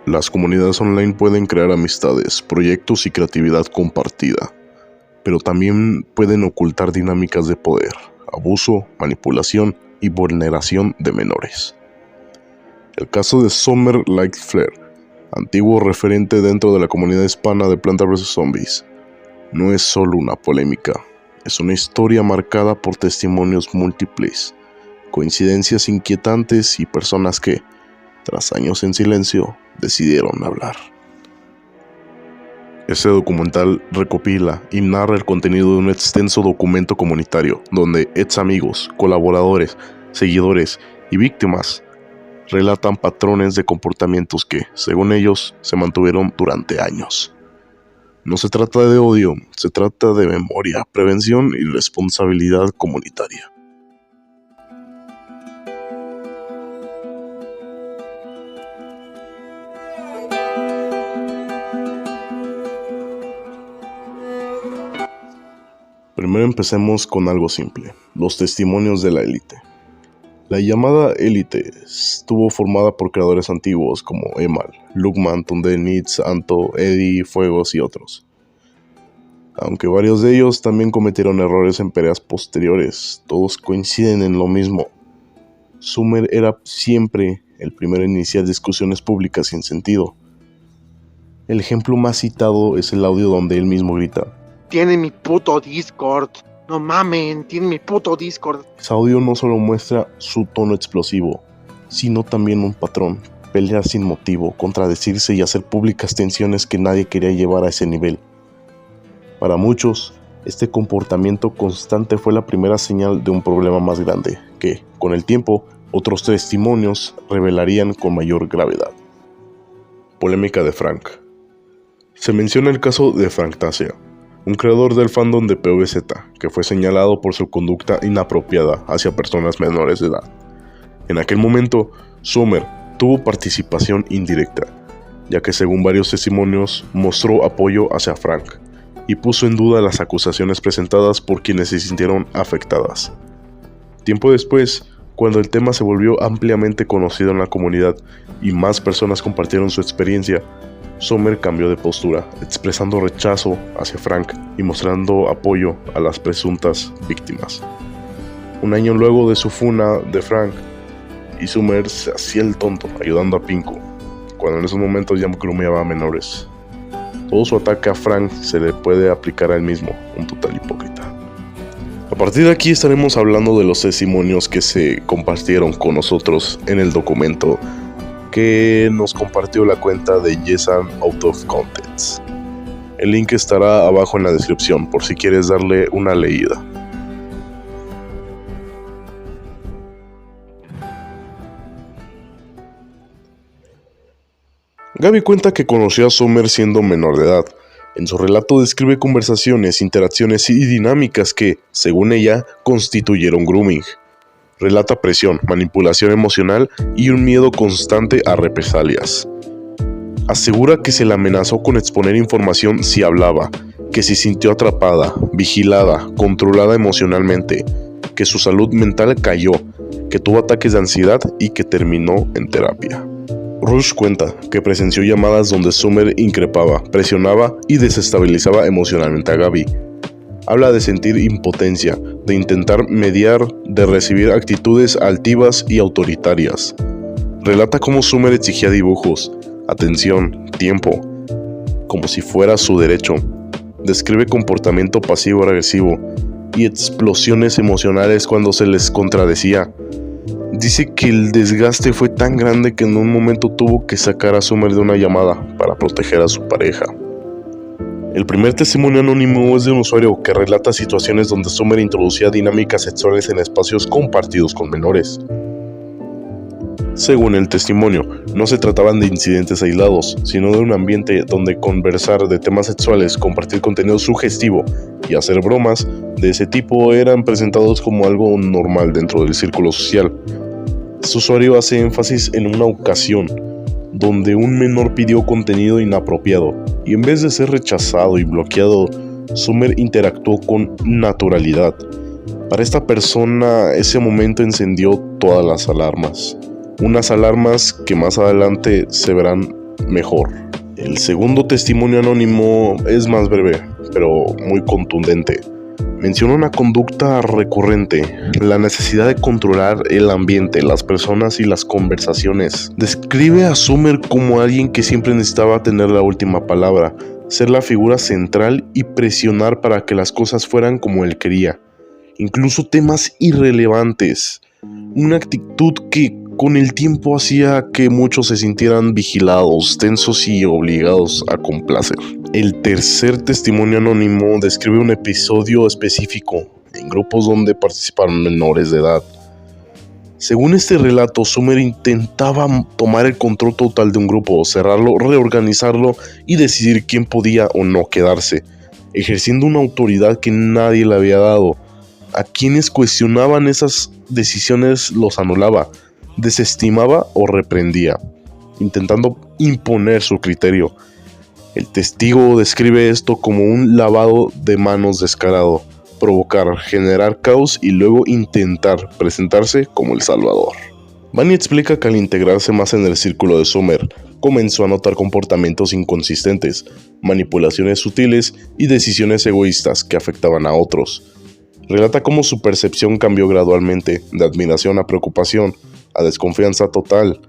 Las comunidades online pueden crear amistades, proyectos y creatividad compartida, pero también pueden ocultar dinámicas de poder, abuso, manipulación y vulneración de menores. El caso de Summer Lightflare, antiguo referente dentro de la comunidad hispana de Planta vs Zombies, no es solo una polémica, es una historia marcada por testimonios múltiples, coincidencias inquietantes y personas que, tras años en silencio, decidieron hablar. Este documental recopila y narra el contenido de un extenso documento comunitario donde ex amigos, colaboradores, seguidores y víctimas relatan patrones de comportamientos que, según ellos, se mantuvieron durante años. No se trata de odio, se trata de memoria, prevención y responsabilidad comunitaria. Primero empecemos con algo simple, los testimonios de la élite. La llamada élite estuvo formada por creadores antiguos como Emal, Lukman, Tunde, Nitz, Anto, Eddie, Fuegos y otros. Aunque varios de ellos también cometieron errores en peleas posteriores, todos coinciden en lo mismo. Summer era siempre el primero en iniciar discusiones públicas sin sentido. El ejemplo más citado es el audio donde él mismo grita: "Tiene mi puto Discord, no mamen, tiene mi puto Discord". Ese audio no solo muestra su tono explosivo, sino también un patrón: pelear sin motivo, contradecirse y hacer públicas tensiones que nadie quería llevar a ese nivel. Para muchos, este comportamiento constante fue la primera señal de un problema más grande, que, con el tiempo, otros testimonios revelarían con mayor gravedad. Polémica de Frank. Se menciona el caso de Frank Tassia, un creador del fandom de PvZ, que fue señalado por su conducta inapropiada hacia personas menores de edad. En aquel momento, Summer tuvo participación indirecta, ya que según varios testimonios mostró apoyo hacia Frank y puso en duda las acusaciones presentadas por quienes se sintieron afectadas. Tiempo después, cuando el tema se volvió ampliamente conocido en la comunidad y más personas compartieron su experiencia, Summer cambió de postura, expresando rechazo hacia Frank y mostrando apoyo a las presuntas víctimas. Un año luego de su funa de Frank, y Summer se hacía el tonto, ayudando a Pinku, cuando en esos momentos ya grumeaba a menores. Todo su ataque a Frank se le puede aplicar a él mismo, un total hipócrita. A partir de aquí estaremos hablando de los testimonios que se compartieron con nosotros en el documento que nos compartió la cuenta de Yesan Out of Context. El link estará abajo en la descripción por si quieres darle una leída. Gaby cuenta que conoció a Summer siendo menor de edad. En su relato describe conversaciones, interacciones y dinámicas que, según ella, constituyeron grooming. Relata presión, manipulación emocional y un miedo constante a represalias. Asegura que se la amenazó con exponer información si hablaba, que se sintió atrapada, vigilada, controlada emocionalmente, que su salud mental cayó, que tuvo ataques de ansiedad y que terminó en terapia. Rush cuenta que presenció llamadas donde Summer increpaba, presionaba y desestabilizaba emocionalmente a Gaby. Habla de sentir impotencia, de intentar mediar, de recibir actitudes altivas y autoritarias. Relata cómo Summer exigía dibujos, atención, tiempo, como si fuera su derecho. Describe comportamiento pasivo-agresivo y explosiones emocionales cuando se les contradecía. Dice que el desgaste fue tan grande que en un momento tuvo que sacar a Summer de una llamada para proteger a su pareja. El primer testimonio anónimo es de un usuario que relata situaciones donde Summer introducía dinámicas sexuales en espacios compartidos con menores. Según el testimonio, no se trataban de incidentes aislados, sino de un ambiente donde conversar de temas sexuales, compartir contenido sugestivo y hacer bromas de ese tipo eran presentados como algo normal dentro del círculo social. Este usuario hace énfasis en una ocasión donde un menor pidió contenido inapropiado y en vez de ser rechazado y bloqueado, Summer interactuó con naturalidad. Para esta persona, ese momento encendió todas las alarmas. Unas alarmas que más adelante se verán mejor. El segundo testimonio anónimo es más breve, pero muy contundente. Menciona una conducta recurrente, la necesidad de controlar el ambiente, las personas y las conversaciones. Describe a Summer como alguien que siempre necesitaba tener la última palabra, ser la figura central y presionar para que las cosas fueran como él quería, incluso temas irrelevantes. Una actitud que con el tiempo hacía que muchos se sintieran vigilados, tensos y obligados a complacer. El tercer testimonio anónimo describe un episodio específico en grupos donde participaron menores de edad. Según este relato, Summer intentaba tomar el control total de un grupo, cerrarlo, reorganizarlo y decidir quién podía o no quedarse, ejerciendo una autoridad que nadie le había dado. A quienes cuestionaban esas decisiones los anulaba, desestimaba o reprendía, intentando imponer su criterio. El testigo describe esto como un lavado de manos descarado, provocar, generar caos y luego intentar presentarse como el salvador. Bunny explica que al integrarse más en el círculo de Summer, comenzó a notar comportamientos inconsistentes, manipulaciones sutiles y decisiones egoístas que afectaban a otros. Relata cómo su percepción cambió gradualmente, de admiración a preocupación, a desconfianza total.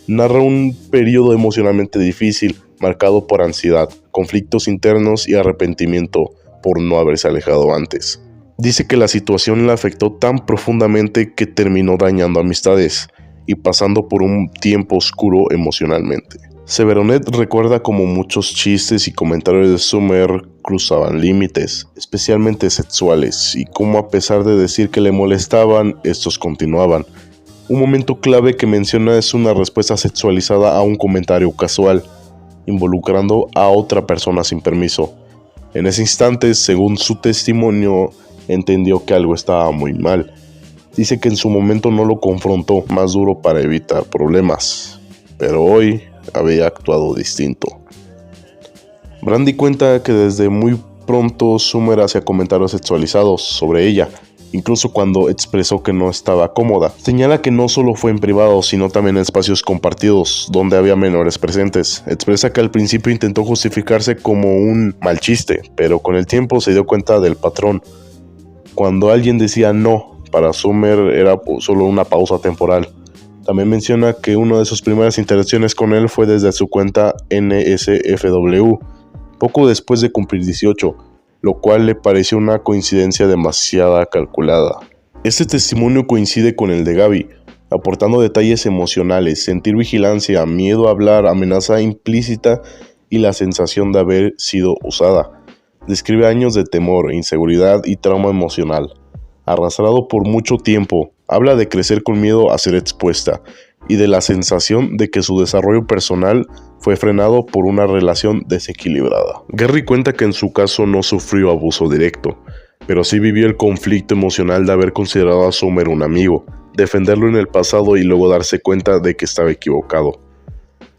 Narra un periodo emocionalmente difícil, marcado por ansiedad, conflictos internos y arrepentimiento por no haberse alejado antes. Dice que la situación la afectó tan profundamente que terminó dañando amistades y pasando por un tiempo oscuro emocionalmente. Severonet recuerda cómo muchos chistes y comentarios de Summer cruzaban límites, especialmente sexuales, y cómo a pesar de decir que le molestaban, estos continuaban. Un momento clave que menciona es una respuesta sexualizada a un comentario casual, involucrando a otra persona sin permiso. En ese instante, según su testimonio, entendió que algo estaba muy mal. Dice que en su momento no lo confrontó, más duro para evitar problemas, pero hoy había actuado distinto. Brandy cuenta que desde muy pronto Summer hacía comentarios sexualizados sobre ella, incluso cuando expresó que no estaba cómoda. Señala que no solo fue en privado, sino también en espacios compartidos, donde había menores presentes. Expresa que al principio intentó justificarse como un mal chiste, pero con el tiempo se dio cuenta del patrón. Cuando alguien decía no, para Summer era solo una pausa temporal. También menciona que una de sus primeras interacciones con él fue desde su cuenta NSFW, poco después de cumplir 18, lo cual le pareció una coincidencia demasiado calculada. Este testimonio coincide con el de Gaby, aportando detalles emocionales, sentir vigilancia, miedo a hablar, amenaza implícita y la sensación de haber sido usada. Describe años de temor, inseguridad y trauma emocional. Arrastrado por mucho tiempo, habla de crecer con miedo a ser expuesta y de la sensación de que su desarrollo personal fue frenado por una relación desequilibrada. Gary cuenta que en su caso no sufrió abuso directo, pero sí vivió el conflicto emocional de haber considerado a Summer un amigo, defenderlo en el pasado y luego darse cuenta de que estaba equivocado.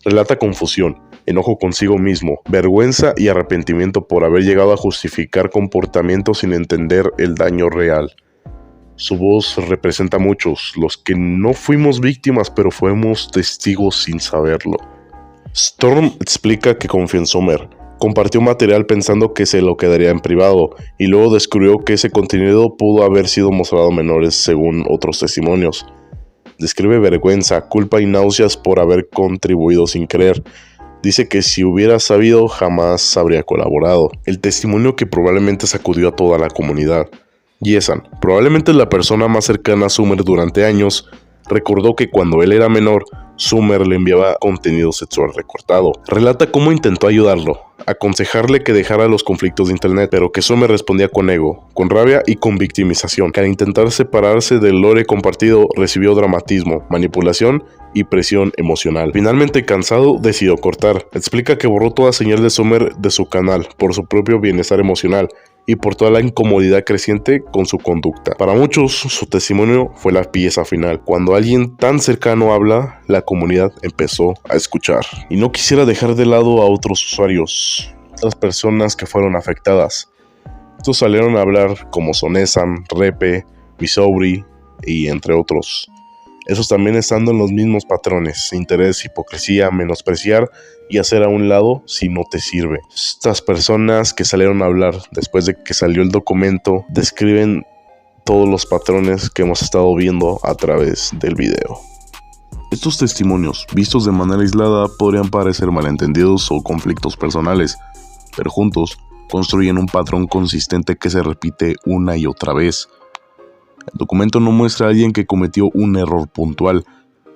Relata confusión, enojo consigo mismo, vergüenza y arrepentimiento por haber llegado a justificar comportamientos sin entender el daño real. Su voz representa a muchos, los que no fuimos víctimas pero fuimos testigos sin saberlo. Storm explica que confió en Summer, compartió material pensando que se lo quedaría en privado y luego descubrió que ese contenido pudo haber sido mostrado a menores según otros testimonios. Describe vergüenza, culpa y náuseas por haber contribuido sin querer. Dice que si hubiera sabido jamás habría colaborado. El testimonio que probablemente sacudió a toda la comunidad. Yesan, probablemente la persona más cercana a Summer durante años, recordó que cuando él era menor, Summer le enviaba contenido sexual recortado. Relata cómo intentó ayudarlo, aconsejarle que dejara los conflictos de internet, pero que Summer respondía con ego, con rabia y con victimización, que al intentar separarse del lore compartido recibió dramatismo, manipulación y presión emocional. Finalmente cansado, decidió cortar. Explica que borró toda señal de Summer de su canal por su propio bienestar emocional y por toda la incomodidad creciente con su conducta. Para muchos, su testimonio fue la pieza final. Cuando alguien tan cercano habla, la comunidad empezó a escuchar. Y no quisiera dejar de lado a otros usuarios, otras personas que fueron afectadas. Estos salieron a hablar como Sonesan, Repe, Misouri y entre otros. Esos también estando en los mismos patrones: interés, hipocresía, menospreciar y hacer a un lado si no te sirve. Estas personas que salieron a hablar después de que salió el documento describen todos los patrones que hemos estado viendo a través del video. Estos testimonios, vistos de manera aislada, podrían parecer malentendidos o conflictos personales, pero juntos construyen un patrón consistente que se repite una y otra vez. El documento no muestra a alguien que cometió un error puntual,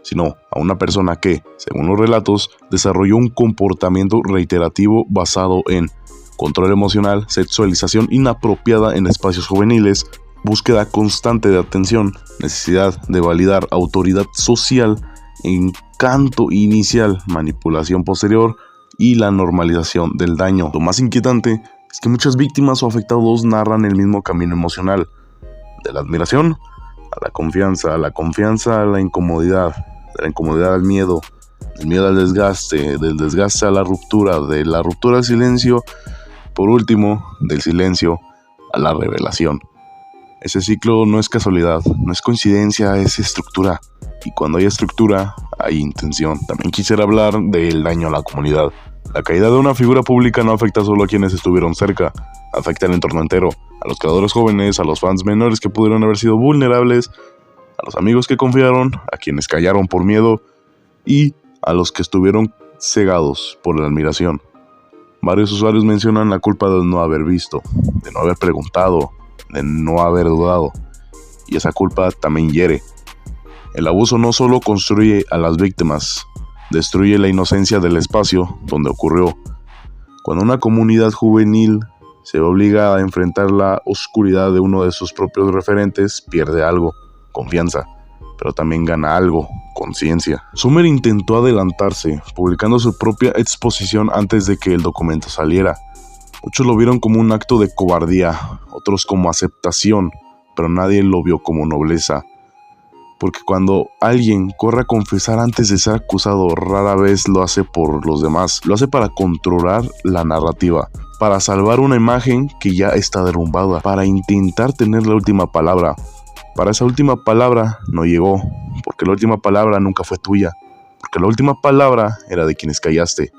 sino a una persona que, según los relatos, desarrolló un comportamiento reiterativo basado en control emocional, sexualización inapropiada en espacios juveniles, búsqueda constante de atención, necesidad de validar autoridad social, encanto inicial, manipulación posterior y la normalización del daño. Lo más inquietante es que muchas víctimas o afectados narran el mismo camino emocional, de la admiración a la confianza a la incomodidad, de la incomodidad al miedo, del miedo al desgaste, del desgaste a la ruptura, de la ruptura al silencio, por último, del silencio a la revelación. Ese ciclo no es casualidad, no es coincidencia, es estructura. Y cuando hay estructura, hay intención. También quisiera hablar del daño a la comunidad. La caída de una figura pública no afecta solo a quienes estuvieron cerca, afecta al entorno entero, a los creadores jóvenes, a los fans menores que pudieron haber sido vulnerables, a los amigos que confiaron, a quienes callaron por miedo y a los que estuvieron cegados por la admiración. Varios usuarios mencionan la culpa de no haber visto, de no haber preguntado, de no haber dudado, y esa culpa también hiere. El abuso no solo construye a las víctimas, destruye la inocencia del espacio donde ocurrió. Cuando una comunidad juvenil se obliga a enfrentar la oscuridad de uno de sus propios referentes, pierde algo, confianza, pero también gana algo, conciencia. Summer intentó adelantarse, publicando su propia exposición antes de que el documento saliera. Muchos lo vieron como un acto de cobardía, otros como aceptación, pero nadie lo vio como nobleza. Porque cuando alguien corre a confesar antes de ser acusado, rara vez lo hace por los demás. Lo hace para controlar la narrativa, para salvar una imagen que ya está derrumbada, para intentar tener la última palabra. Para esa última palabra no llegó, porque la última palabra nunca fue tuya, porque la última palabra era de quienes callaste.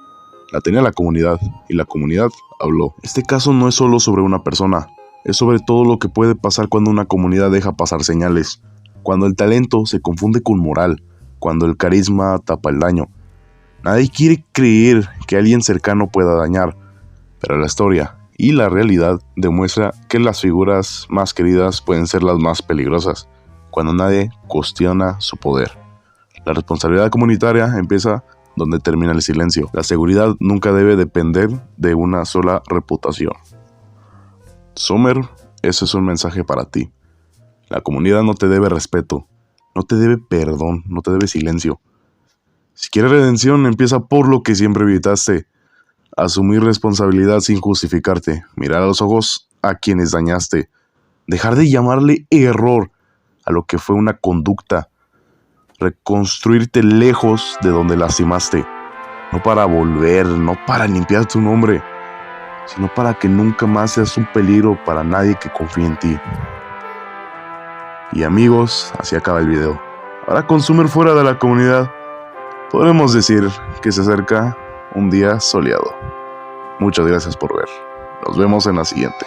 La tenía la comunidad, y la comunidad habló. Este caso no es solo sobre una persona, es sobre todo lo que puede pasar cuando una comunidad deja pasar señales. Cuando el talento se confunde con moral, cuando el carisma tapa el daño. Nadie quiere creer que alguien cercano pueda dañar, pero la historia y la realidad demuestra que las figuras más queridas pueden ser las más peligrosas, cuando nadie cuestiona su poder. La responsabilidad comunitaria empieza donde termina el silencio. La seguridad nunca debe depender de una sola reputación. Summer, ese es un mensaje para ti. La comunidad no te debe respeto, no te debe perdón, no te debe silencio. Si quieres redención, empieza por lo que siempre evitaste. Asumir responsabilidad sin justificarte, mirar a los ojos a quienes dañaste, dejar de llamarle error a lo que fue una conducta, reconstruirte lejos de donde lastimaste, no para volver, no para limpiar tu nombre, sino para que nunca más seas un peligro para nadie que confíe en ti. Y amigos, así acaba el video. Ahora con Summer fuera de la comunidad, podremos decir que se acerca un día soleado. Muchas gracias por ver. Nos vemos en la siguiente.